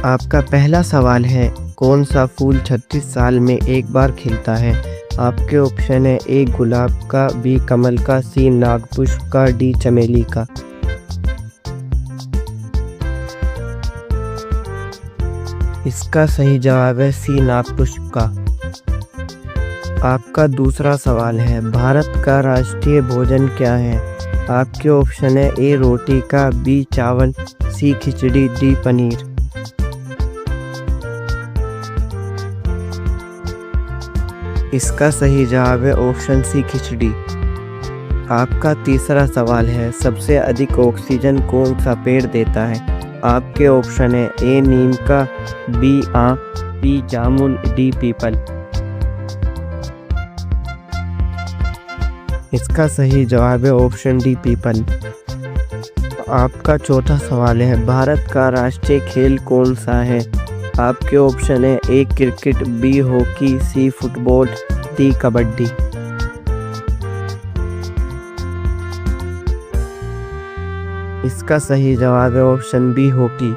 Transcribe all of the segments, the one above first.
आपका पहला सवाल है, कौन सा फूल 36 साल में एक बार खिलता है? आपके ऑप्शन है ए गुलाब का, बी कमल का, सी नागपुष्प का, डी चमेली का। इसका सही जवाब है सी नागपुष्प का। आपका दूसरा सवाल है, भारत का राष्ट्रीय भोजन क्या है? आपके ऑप्शन है ए रोटी का, बी चावल, सी खिचड़ी, डी पनीर। इसका सही जवाब है ऑप्शन सी खिचड़ी। आपका तीसरा सवाल है, सबसे अधिक ऑक्सीजन कौन सा पेड़ देता है? आपके ऑप्शन है ए नीम का, बी आम, सी जामुन, डी पीपल। इसका सही जवाब है ऑप्शन डी पीपल। आपका चौथा सवाल है, भारत का राष्ट्रीय खेल कौन सा है? आपके ऑप्शन है A cricket, B hockey, C football, D kabaddi. इसका सही जवाब है ऑप्शन बी हॉकी।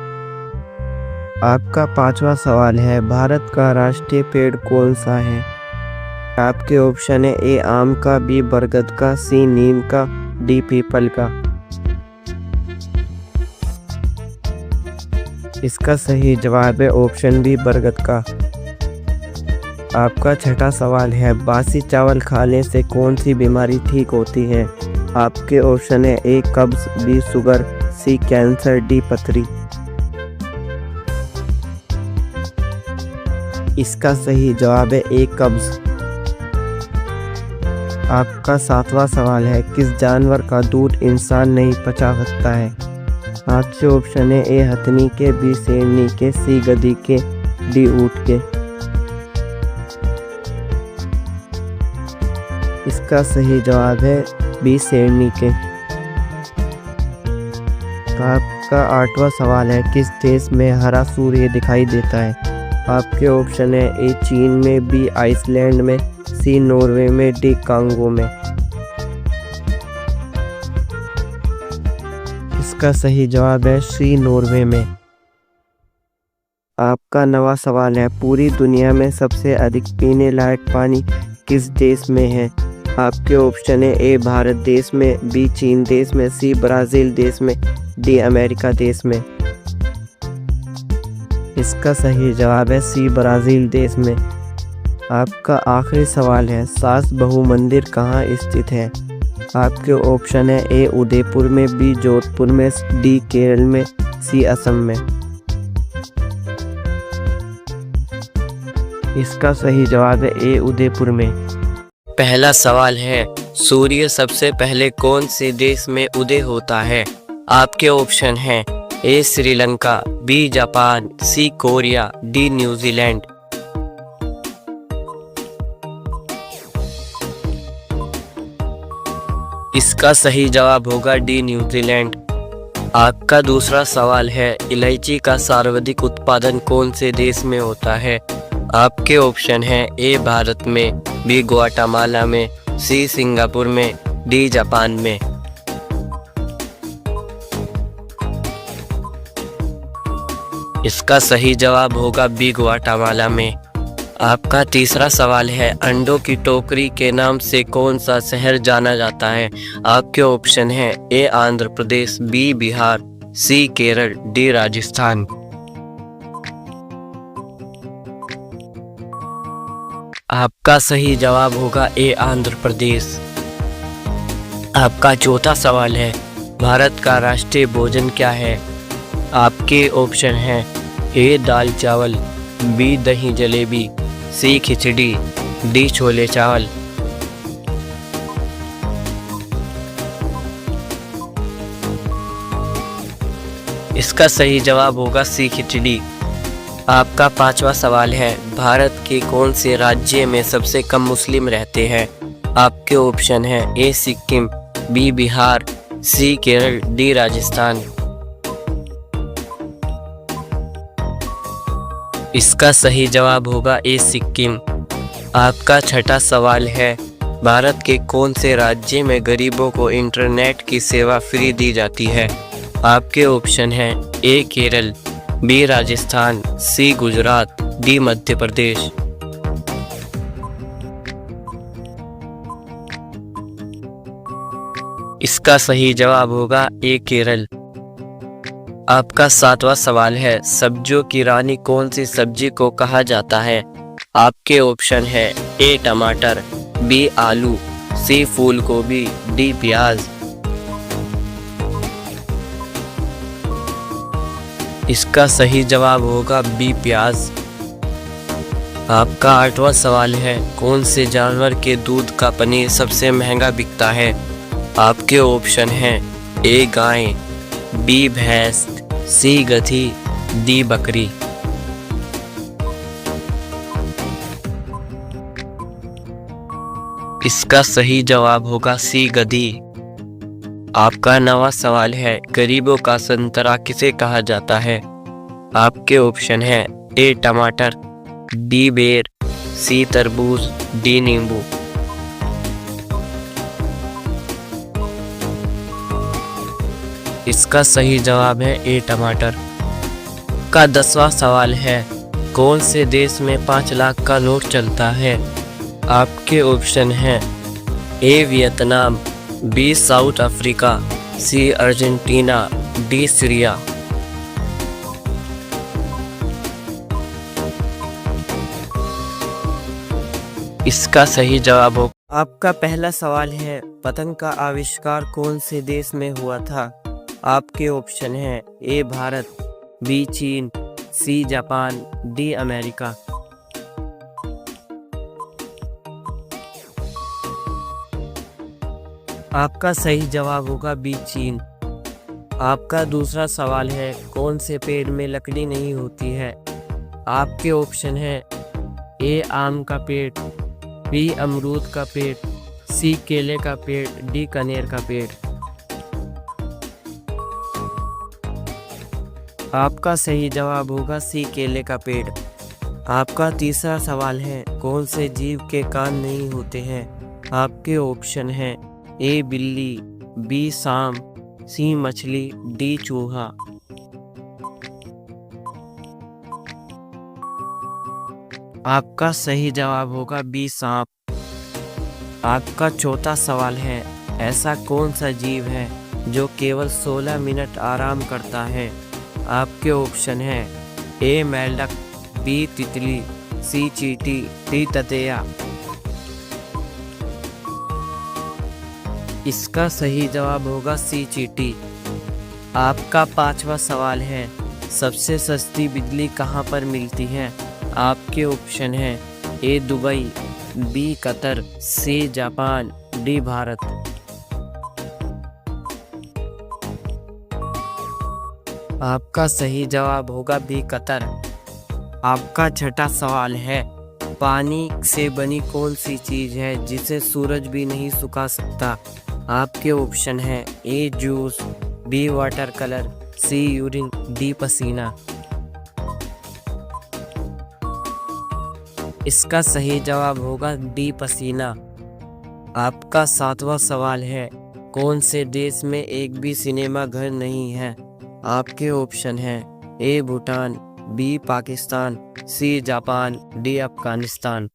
आपका पांचवा सवाल है, भारत का राष्ट्रीय पेड़ कौन सा है? आपके ऑप्शन है ए आम का, बी बरगद का, सी नीम का, डी पीपल का। इसका सही जवाब है ऑप्शन बी बरगद का। आपका छठा सवाल है, बासी चावल खाने से कौन सी बीमारी ठीक होती है? आपके ऑप्शन है ए कब्ज, बी शुगर, सी कैंसर, डी पथरी। इसका सही जवाब है ए कब्ज। आपका सातवां सवाल है, किस जानवर का दूध इंसान नहीं पचा सकता है? आपके ऑप्शन है ए हथनी के, बी शेरनी के, सी गधी के, डी ऊंट के। इसका सही जवाब है बी शेरनी के। आपका आठवां सवाल है, किस देश में हरा सूर्य दिखाई देता है? आपके ऑप्शन है ए चीन में, बी आइसलैंड में, सी नॉर्वे में, डी कांगो में। इसका सही जवाब है सी नॉर्वे में। आपका नवा सवाल है, पूरी दुनिया में सबसे अधिक पीने लायक पानी किस देश में है? आपके ऑप्शन है ए भारत देश में, बी चीन देश में, सी ब्राज़ील देश में, डी अमेरिका देश में। इसका सही जवाब है सी ब्राज़ील देश में। आपका आखिरी सवाल है, सास बहू मंदिर कहाँ स्थित है? आपके ऑप्शन है ए उदयपुर में, बी जोधपुर में, डी केरल में, सी असम में। इसका सही जवाब है ए उदयपुर में। पहला सवाल है, सूर्य सबसे पहले कौन से देश में उदय होता है? आपके ऑप्शन हैं ए श्रीलंका, बी जापान, सी कोरिया, डी न्यूजीलैंड। इसका सही जवाब होगा डी न्यूजीलैंड। आपका दूसरा सवाल है, इलायची का सर्वाधिक उत्पादन कौन से देश में होता है? आपके ऑप्शन हैं ए भारत में, बी ग्वाटेमाला में, सी सिंगापुर में, डी जापान में। इसका सही जवाब होगा बी ग्वाटेमाला में। आपका तीसरा सवाल है, अंडों की टोकरी के नाम से कौन सा शहर जाना जाता है? आपके ऑप्शन है ए आंध्र प्रदेश, बी बिहार, सी केरल, डी राजस्थान। आपका सही जवाब होगा ए आंध्र प्रदेश। आपका चौथा सवाल है, भारत का राष्ट्रीय भोजन क्या है? आपके ऑप्शन हैं ए दाल चावल, बी दही जलेबी, सी खिचड़ी, डी छोले चावल। इसका सही जवाब होगा सी खिचड़ी। आपका पांचवा सवाल है, भारत के कौन से राज्य में सबसे कम मुस्लिम रहते हैं? आपके ऑप्शन हैं ए सिक्किम, बी बिहार, सी केरल, डी राजस्थान। इसका सही जवाब होगा ए सिक्किम। आपका छठा सवाल है, भारत के कौन से राज्य में गरीबों को इंटरनेट की सेवा फ्री दी जाती है? आपके ऑप्शन हैं ए केरल, बी राजस्थान, सी गुजरात, डी मध्य प्रदेश। इसका सही जवाब होगा ए केरल। आपका 7वां सवाल है, सब्जियों की रानी कौन सी सब्जी को कहा जाता है? आपके ऑप्शन है ए टमाटर, बी आलू, सी फूल गोभी, डी प्याज। इसका सही जवाब होगा बी प्याज। आपका 8वां सवाल है, कौन से जानवर के दूध का पनीर सबसे महंगा बिकता है? आपके ऑप्शन हैं ए गाय, बी भैंस, सी गधी, डी बकरी। इसका सही जवाब होगा सी गधी। आपका 9वां सवाल है, गरीबों का संतरा किसे कहा जाता है? आपके ऑप्शन है ए टमाटर, बी बेर, सी तरबूज, डी नींबू। इसका सही जवाब है ए टमाटर। का 10वां सवाल है, कौन से देश में 5 लाख का नोट चलता है? आपके ऑप्शन हैं A Vietnam, B South Africa, C Argentina, D Syria. इसका सही जवाब हो। आपका पहला सवाल है, पतंग का आविष्कार कौन से देश में हुआ था? आपके ऑप्शन हैं ए भारत, बी चीन, सी जापान, डी अमेरिका। आपका सही जवाब होगा बी चीन। आपका दूसरा सवाल है, कौन से पेड़ में लकड़ी नहीं होती है? आपके ऑप्शन है ए आम का पेड़, बी अमरूद का पेड़, सी केले का पेड़, डी कनेर का पेड़। आपका सही जवाब होगा सी केले का पेड़। आपका तीसरा सवाल है, कौन से जीव के कान नहीं होते हैं? आपके ऑप्शन हैं ए बिल्ली, बी सांप, सी मछली, डी चूहा। आपका सही जवाब होगा बी सांप। आपका चौथा सवाल है, ऐसा कौन सा जीव है जो केवल 16 मिनट आराम करता है? आपके ऑप्शन हैं ए मेंढक, बी तितली, सी चींटी, डी ततैया। इसका सही जवाब होगा सी चींटी। आपका 5वां सवाल है, सबसे सस्ती बिजली कहाँ पर मिलती है? आपके ऑप्शन हैं A Dubai, B Qatar, C Japan, D Bharat. आपका सही जवाब होगा बी कतर। आपका छठा सवाल है, पानी से बनी कौन सी चीज है जिसे सूरज भी नहीं सुखा सकता? आपके ऑप्शन हैं ए जूस, बी वाटर कलर, सी यूरिन, डी पसीना। इसका सही जवाब होगा डी पसीना। आपका 7वां सवाल है, कौन से देश में एक भी सिनेमा घर नहीं है? आपके ऑप्शन हैं A Bhutan, B Pakistan, C Japan, D Afghanistan.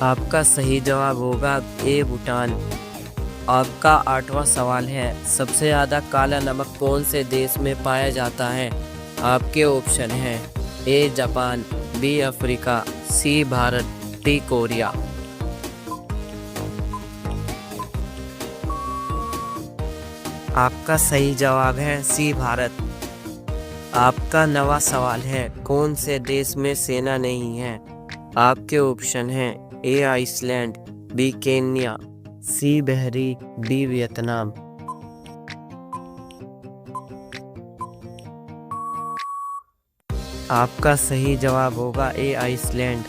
आपका सही जवाब होगा ए भूटान। आपका 8वां सवाल है, सबसे ज़्यादा काला नमक कौन से देश में पाया जाता है? आपके ऑप्शन हैं A Japan, B Africa, C Bharat, D Korea. आपका सही जवाब है सी भारत। आपका 9वां सवाल है, कौन से देश में सेना नहीं है? आपके ऑप्शन हैं ए आइसलैंड, बी केन्या, सी बहरी, डी वियतनाम। आपका सही जवाब होगा ए आइसलैंड।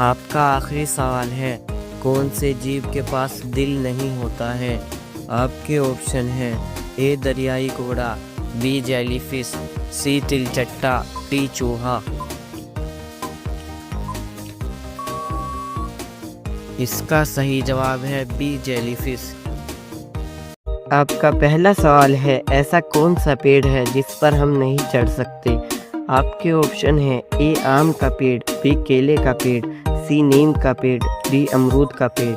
आपका आखिरी सवाल है, कौन से जीव के पास दिल नहीं होता है? आपके ऑप्शन हैं ए दरियाई घोड़ा, बी जेलीफिश, सी तिलचट्टा, डी चूहा। इसका सही जवाब है बी जेलीफिश। आपका पहला सवाल है, ऐसा कौन सा पेड़ है जिस पर हम नहीं चढ़ सकते? आपके ऑप्शन है ए आम का पेड़, बी केले का पेड़, सी नीम का पेड़, डी अमरूद का पेड़।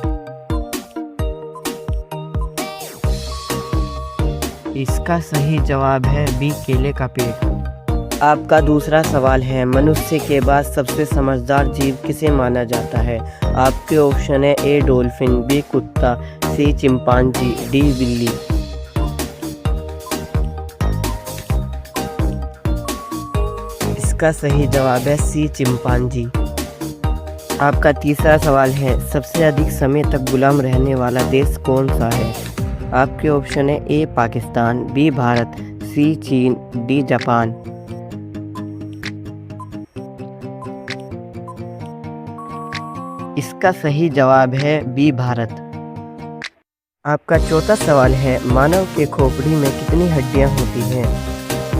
इसका सही जवाब है बी केले का पेड़। आपका दूसरा सवाल है, मनुष्य के बाद सबसे समझदार जीव किसे माना जाता है? आपके ऑप्शन है ए डॉल्फिन, बी कुत्ता, सी चिंपांजी, डी बिल्ली। इसका सही जवाब है सी चिंपांजी। आपका तीसरा सवाल है, सबसे अधिक समय तक गुलाम रहने वाला देश कौन सा है? आपके ऑप्शन है ए पाकिस्तान, बी भारत, सी चीन, डी जापान। इसका सही जवाब है बी भारत। आपका चौथा सवाल है, मानव के खोपड़ी में कितनी हड्डियां होती हैं?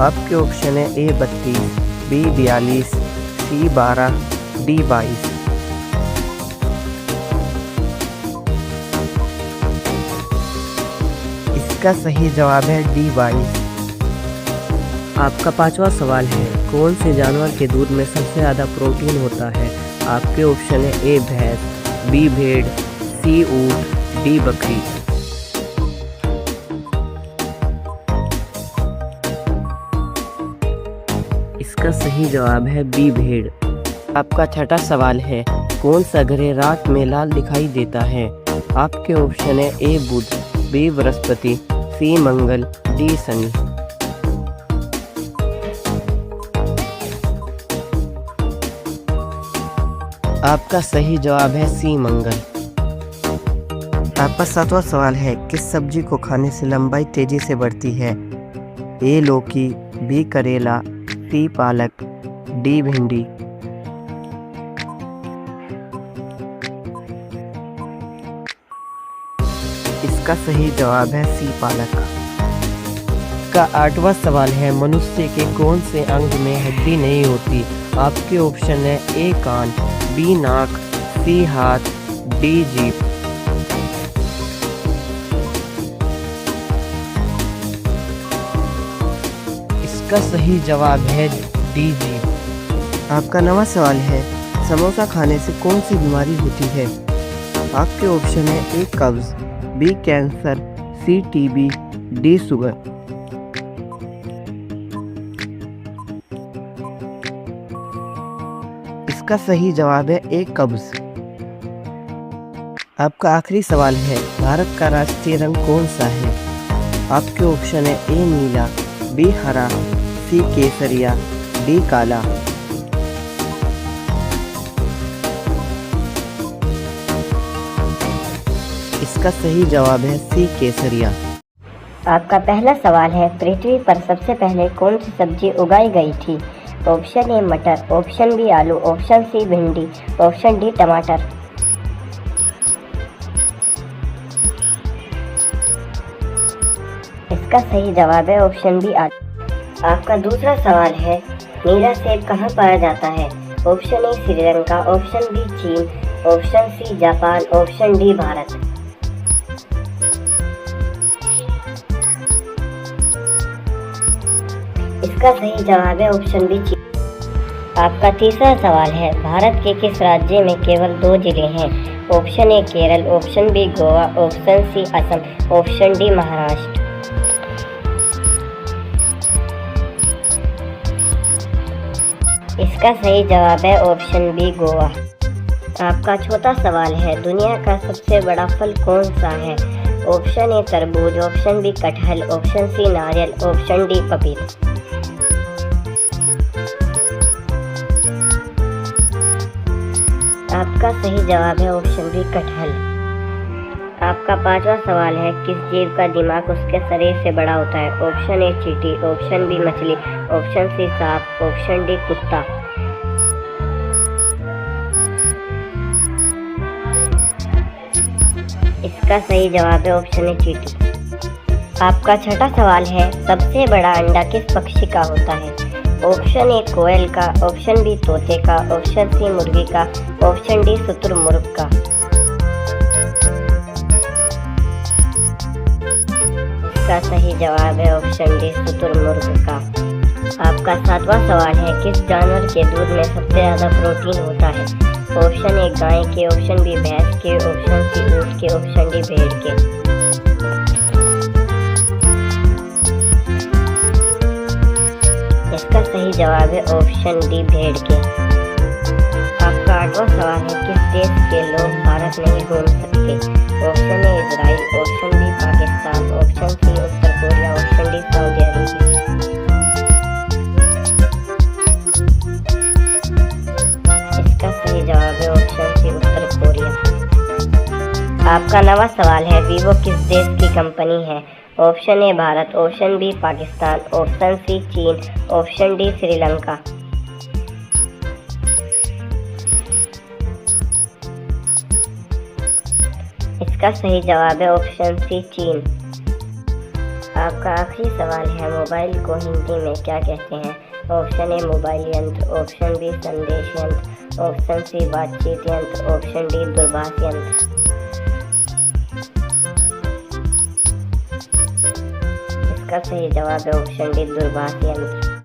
आपके ऑप्शन है ए 32, बी 42, सी 12, डी 22। इसका सही जवाब है डी 22। आपका पांचवा सवाल है, कौन से जानवर के दूध में सबसे ज़्यादा प्रोटीन होता है? आपके ऑप्शन है ए भैंस, बी भेड़, सी ऊंट, डी बकरी। इसका सही जवाब है बी भेड़। आपका छठा सवाल है, कौन सा ग्रह रात में लाल दिखाई देता है? आपके ऑप्शन है ए बुध, बी बृहस्पति, सी मंगल, डी शनि। आपका सही जवाब है सी मंगल। आपका सातवां सवाल है, किस सब्जी को खाने से लंबाई तेजी से बढ़ती है? ए लौकी, बी करेला, सी पालक, डी भिंडी। इसका सही जवाब है सी पालक। का आठवां सवाल है, मनुष्य के कौन से अंग में हड्डी नहीं होती? आपके ऑप्शन है ए कान, बी नाक, सी हाथ, डी जीभ। इसका सही जवाब है डी जीभ। आपका नवा सवाल है, समोसा खाने से कौन सी बीमारी होती है? आपके ऑप्शन है ए कब्ज, बी कैंसर, सी टीबी, डी शुगर। इसका सही जवाब है ए कब्ज। आपका आखिरी सवाल है, भारत का राष्ट्रीय रंग कौन सा है? आपके ऑप्शन है ए नीला, बी हरा, सी केसरिया, डी काला। इसका सही जवाब है सी केसरिया। आपका पहला सवाल है, पृथ्वी पर सबसे पहले कौन सी सब्जी उगाई गई थी? ऑप्शन ए मटर, ऑप्शन बी आलू, ऑप्शन सी भिंडी, ऑप्शन डी टमाटर। इसका सही जवाब है ऑप्शन बी आलू। आपका दूसरा सवाल है, नीला सेब कहाँ पाया जाता है? Option A Sri Lanka, option B चीन, option C Japan, option D Bharat. इसका सही जवाब है ऑप्शन बी चीन। आपका तीसरा सवाल है, भारत के किस राज्य में केवल 2 जिले हैं? Option A Kerala, option B Goa, option C Assam, option D Maharashtra. इसका सही जवाब है ऑप्शन बी गोवा। आपका चौथा सवाल है, दुनिया का सबसे बड़ा फल कौन सा है? ऑप्शन ए तरबूज, ऑप्शन बी कटहल, ऑप्शन सी नारियल, ऑप्शन डी पपीता। आपका सही जवाब है ऑप्शन बी कटहल। आपका पांचवा सवाल है, किस जीव का दिमाग उसके शरीर से बड़ा होता है? ऑप्शन ए चींटी, ऑप्शन बी मछली, ऑप्शन सी सांप, ऑप्शन डी कुत्ता। इसका सही जवाब है ऑप्शन ए चींटी। आपका छठा सवाल है, सबसे बड़ा अंडा किस पक्षी का होता है? ऑप्शन ए कोयल का, ऑप्शन बी तोते का, ऑप्शन सी मुर्गी का, ऑप्शन डी शुतुरमुर्ग का। इसका सही जवाब है ऑप्शन डी शुतुरमुर्ग का। आपका 7वां सवाल है, किस जानवर के दूध में सबसे ज़्यादा प्रोटीन होता है? ऑप्शन ए गाय के, ऑप्शन बी भैंस के, ऑप्शन सी ऊँट के, ऑप्शन डी भेड़ के। इसका सही जवाब है ऑप्शन डी भेड़ के। आपका 8वां सवाल है, किस देश के लोग भारत नहीं घूम सकते? Option A Israel, option B Pakistan, option C उत्तर Korea, option D Saudi Arabia. इसका सही जवाब है ऑप्शन सी उत्तर कोरिया। आपका 9वां सवाल है, वीवो किस देश की कंपनी है? Option A Bharat, option B Pakistan, option C चीन, ऑप्शन डी श्रीलंका। इसका सही जवाब है ऑप्शन सी चीन। आपका आखिरी सवाल है, मोबाइल को हिंदी में क्या कहते हैं? ऑप्शन ए मोबाइल यंत्र, ऑप्शन बी संदेश यंत्र, ऑप्शन सी बातचीत यंत्र, ऑप्शन डी दूरभाष यंत्र। इसका सही जवाब है ऑप्शन डी दूरभाष यंत्र।